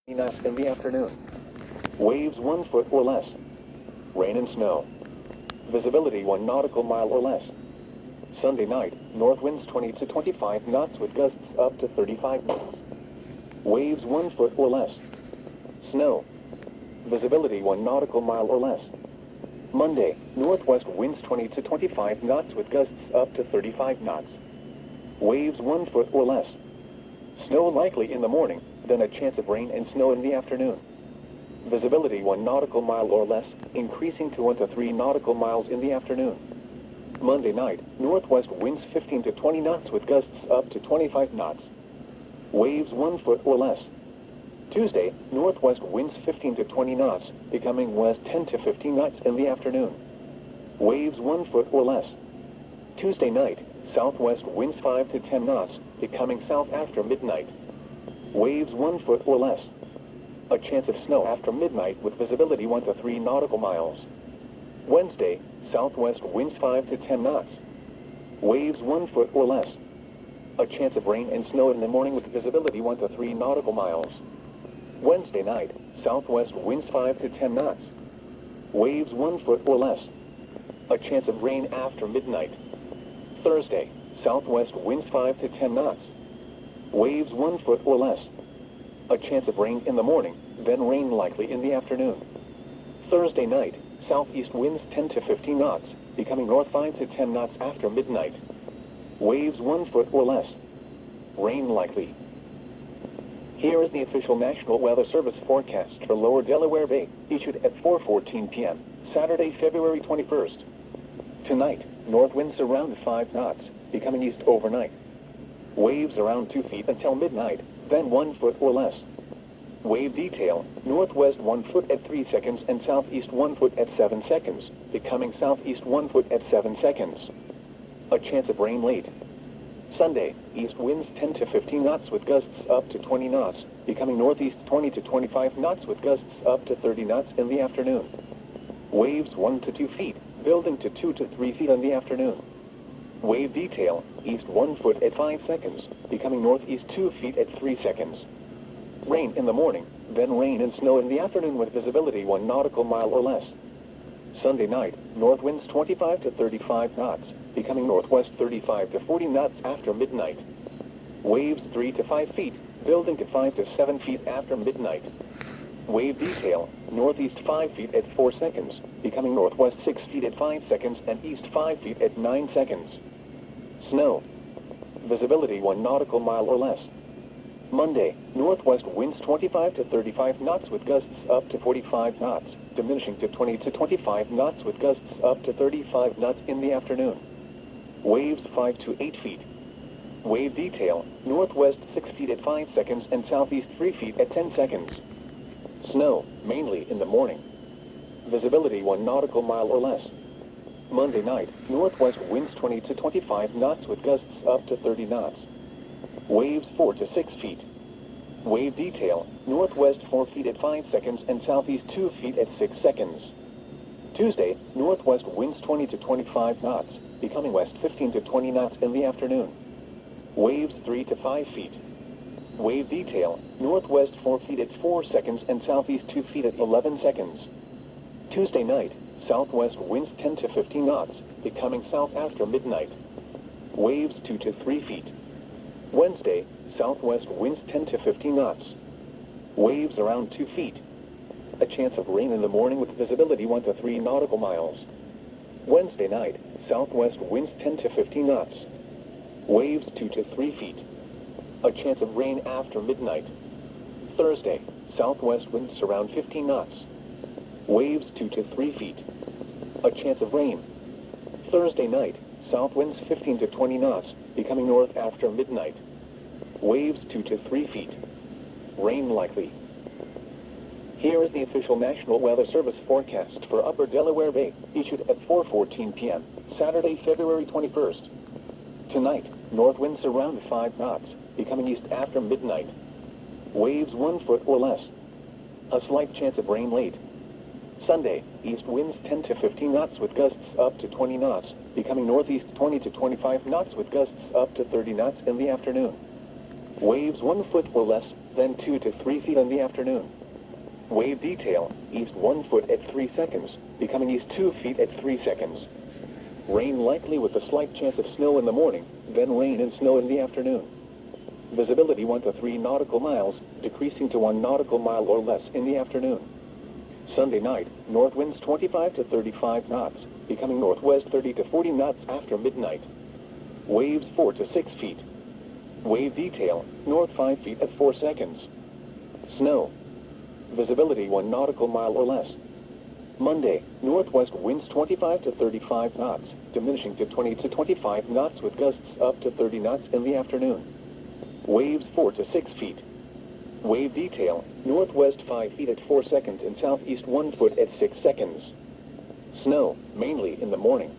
knots in the afternoon. Waves 1 foot or less. Rain and snow. Visibility 1 nautical mile or less. Sunday night, north winds 20 to 25 knots with gusts up to 35 knots. Waves 1 foot or less. Snow. Visibility 1 nautical mile or less. Monday, northwest winds 20 to 25 knots with gusts up to 35 knots. Waves 1 foot or less. Snow likely in the morning, then a chance of rain and snow in the afternoon. Visibility 1 nautical mile or less, increasing to 1 to 3 nautical miles in the afternoon. Monday night, northwest winds 15 to 20 knots with gusts up to 25 knots. Waves 1 foot or less. Tuesday, northwest winds 15 to 20 knots, becoming west 10 to 15 knots in the afternoon. Waves 1 foot or less. Tuesday night, southwest winds 5 to 10 knots, becoming south after midnight. Waves 1 foot or less. A chance of snow after midnight with visibility 1 to 3 nautical miles. Wednesday, southwest winds 5 to 10 knots. Waves 1 foot or less. A chance of rain and snow in the morning with visibility 1 to 3 nautical miles. Wednesday night, southwest winds 5 to 10 knots. Waves 1 foot or less. A chance of rain after midnight. Thursday, southwest winds 5 to 10 knots. Waves 1 foot or less. A chance of rain in the morning, then rain likely in the afternoon. Thursday night, southeast winds 10 to 15 knots, becoming north 5 to 10 knots after midnight. Waves 1 foot or less. Rain likely. Here is the official National Weather Service forecast for Lower Delaware Bay, issued at 4:14 p.m., Saturday, February 21st. Tonight, north winds around 5 knots, becoming east overnight. Waves around 2 feet until midnight, then 1 foot or less. Wave detail, northwest 1 foot at 3 seconds and southeast 1 foot at 7 seconds, becoming southeast 1 foot at 7 seconds. A chance of rain late. Sunday, east winds 10 to 15 knots with gusts up to 20 knots, becoming northeast 20 to 25 knots with gusts up to 30 knots in the afternoon. Waves 1 to 2 feet, building to 2 to 3 feet in the afternoon. Wave detail, east 1 foot at 5 seconds, becoming northeast 2 feet at 3 seconds. Rain in the morning, then rain and snow in the afternoon with visibility 1 nautical mile or less. Sunday night, north winds 25 to 35 knots, becoming northwest 35 to 40 knots after midnight. Waves 3 to 5 feet, building to 5 to 7 feet after midnight. Wave detail, northeast 5 feet at 4 seconds, becoming northwest 6 feet at 5 seconds and east 5 feet at 9 seconds. Snow. Visibility 1 nautical mile or less. Monday, northwest winds 25 to 35 knots with gusts up to 45 knots, diminishing to 20 to 25 knots with gusts up to 35 knots in the afternoon. Waves 5 to 8 feet. Wave detail, northwest 6 feet at 5 seconds and southeast 3 feet at 10 seconds. Snow, mainly in the morning. Visibility 1 nautical mile or less. Monday night, northwest winds 20 to 25 knots with gusts up to 30 knots. Waves 4 to 6 feet. Wave detail, northwest 4 feet at 5 seconds and southeast 2 feet at 6 seconds. Tuesday, northwest winds 20 to 25 knots, becoming west 15 to 20 knots in the afternoon. Waves 3 to 5 feet. Wave detail, northwest 4 feet at 4 seconds and southeast 2 feet at 11 seconds. Tuesday night, southwest winds 10 to 15 knots, becoming south after midnight. Waves 2 to 3 feet. Wednesday, southwest winds 10 to 15 knots. Waves around 2 feet. A chance of rain in the morning with visibility 1 to 3 nautical miles. Wednesday night, southwest winds 10 to 15 knots. Waves 2 to 3 feet. A chance of rain after midnight. Thursday, southwest winds around 15 knots. Waves 2 to 3 feet. A chance of rain. Thursday night, south winds 15 to 20 knots, becoming north after midnight. Waves 2 to 3 feet. Rain likely. Here is the official National Weather Service forecast for Upper Delaware Bay, issued at 4:14 p.m., Saturday, February 21st. Tonight, north winds around 5 knots, becoming east after midnight. Waves 1 foot or less. A slight chance of rain late. Sunday, east winds 10 to 15 knots with gusts up to 20 knots, becoming northeast 20 to 25 knots with gusts up to 30 knots in the afternoon. Waves 1 foot or less, then 2 to 3 feet in the afternoon. Wave detail, east 1 foot at 3 seconds, becoming east 2 feet at 3 seconds. Rain likely with a slight chance of snow in the morning, then rain and snow in the afternoon. Visibility 1 to 3 nautical miles, decreasing to 1 nautical mile or less in the afternoon. Sunday night, north winds 25 to 35 knots, becoming northwest 30 to 40 knots after midnight. Waves 4 to 6 feet. Wave detail, north 5 feet at 4 seconds. Snow. Visibility 1 nautical mile or less. Monday, northwest winds 25 to 35 knots, diminishing to 20 to 25 knots with gusts up to 30 knots in the afternoon. Waves 4 to 6 feet. Wave detail, northwest 5 feet at 4 seconds and southeast 1 foot at 6 seconds. Snow, mainly in the morning.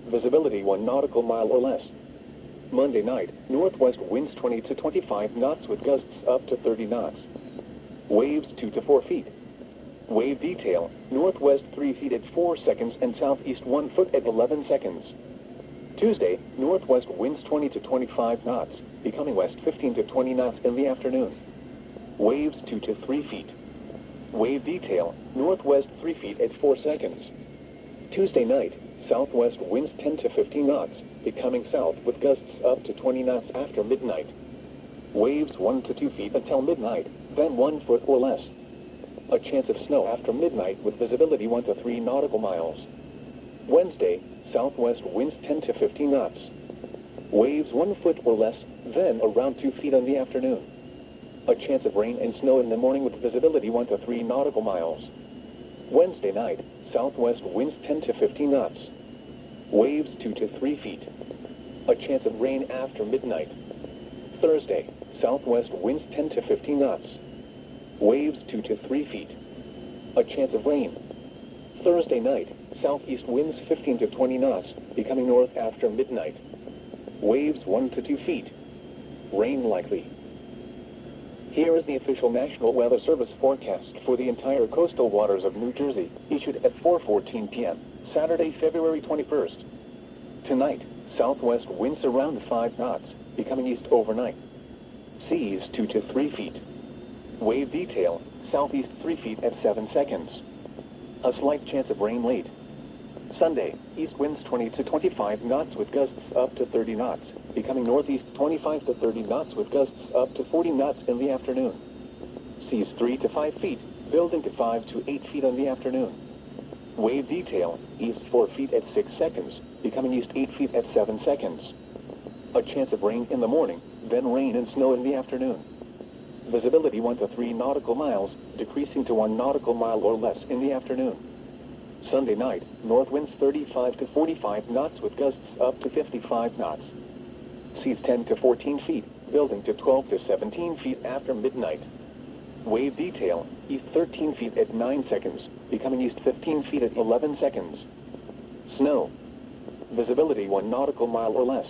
Visibility 1 nautical mile or less. Monday night, northwest winds 20 to 25 knots with gusts up to 30 knots. Waves 2 to 4 feet. Wave detail, northwest 3 feet at 4 seconds and southeast 1 foot at 11 seconds. Tuesday, northwest winds 20 to 25 knots, becoming west 15 to 20 knots in the afternoon. Waves 2 to 3 feet. Wave detail, northwest 3 feet at 4 seconds. Tuesday night, southwest winds 10 to 15 knots, becoming south with gusts up to 20 knots after midnight. Waves 1 to 2 feet until midnight, then 1 foot or less. A chance of snow after midnight with visibility 1 to 3 nautical miles. Wednesday, southwest winds 10 to 15 knots. Waves 1 foot or less, then around 2 feet in the afternoon. A chance of rain and snow in the morning with visibility 1 to 3 nautical miles. Wednesday night, southwest winds 10 to 15 knots. Waves 2 to 3 feet. A chance of rain after midnight. Thursday, southwest winds 10 to 15 knots. Waves 2 to 3 feet. A chance of rain. Thursday night, southeast winds 15 to 20 knots, becoming north after midnight. Waves 1 to 2 feet. Rain likely. Here is the official National Weather Service forecast for the entire coastal waters of New Jersey, issued at 4:14 p.m., Saturday, February 21st. Tonight, southwest winds around 5 knots, becoming east overnight. Seas 2 to 3 feet. Wave detail, southeast 3 feet at 7 seconds. A slight chance of rain late. Sunday, east winds 20 to 25 knots with gusts up to 30 knots, becoming northeast 25 to 30 knots with gusts up to 40 knots in the afternoon. Seas 3 to 5 feet, building to 5 to 8 feet in the afternoon. Wave detail, east 4 feet at 6 seconds, becoming east 8 feet at 7 seconds. A chance of rain in the morning, then rain and snow in the afternoon. Visibility 1 to 3 nautical miles, decreasing to 1 nautical mile or less in the afternoon. Sunday night, north winds 35 to 45 knots with gusts up to 55 knots. Seas 10 to 14 feet, building to 12 to 17 feet after midnight. Wave detail, east 13 feet at 9 seconds, becoming east 15 feet at 11 seconds. Snow. Visibility 1 nautical mile or less.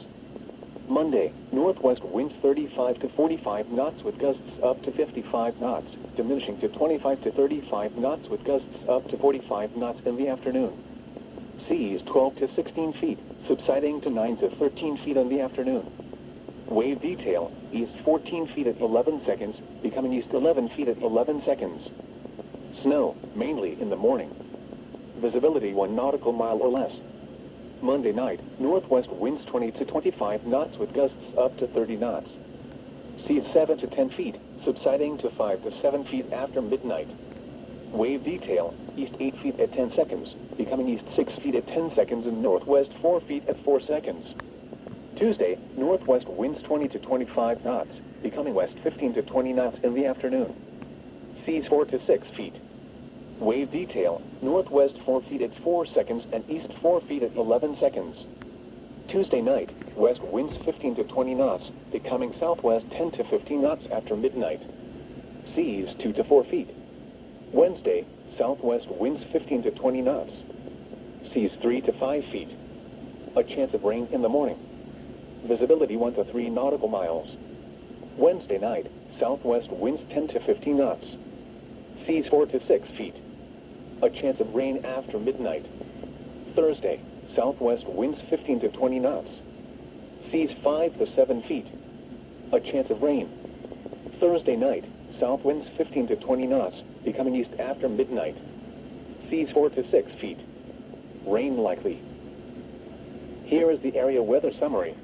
Monday, northwest winds 35 to 45 knots with gusts up to 55 knots, diminishing to 25 to 35 knots with gusts up to 45 knots in the afternoon. Seas 12 to 16 feet, subsiding to 9 to 13 feet in the afternoon. Wave detail, east 14 feet at 11 seconds, becoming east 11 feet at 11 seconds. Snow, mainly in the morning. Visibility 1 nautical mile or less. Monday night, northwest winds 20 to 25 knots with gusts up to 30 knots. Seas 7 to 10 feet, subsiding to 5 to 7 feet after midnight. Wave detail, east 8 feet at 10 seconds, becoming east 6 feet at 10 seconds and northwest 4 feet at 4 seconds. Tuesday, northwest winds 20 to 25 knots, becoming west 15 to 20 knots in the afternoon. Seas 4 to 6 feet. Wave detail, northwest 4 feet at 4 seconds and east 4 feet at 11 seconds. Tuesday night, west winds 15 to 20 knots, becoming southwest 10 to 15 knots after midnight. Seas 2 to 4 feet. Wednesday, southwest winds 15 to 20 knots. Seas 3 to 5 feet. A chance of rain in the morning. Visibility 1 to 3 nautical miles. Wednesday night, southwest winds 10 to 15 knots. Seas 4 to 6 feet. A chance of rain after midnight. Thursday, southwest winds 15 to 20 knots. Seas 5 to 7 feet. A chance of rain. Thursday night, south winds 15 to 20 knots, becoming east after midnight. Seas 4 to 6 feet. Rain likely. Here is the area weather summary.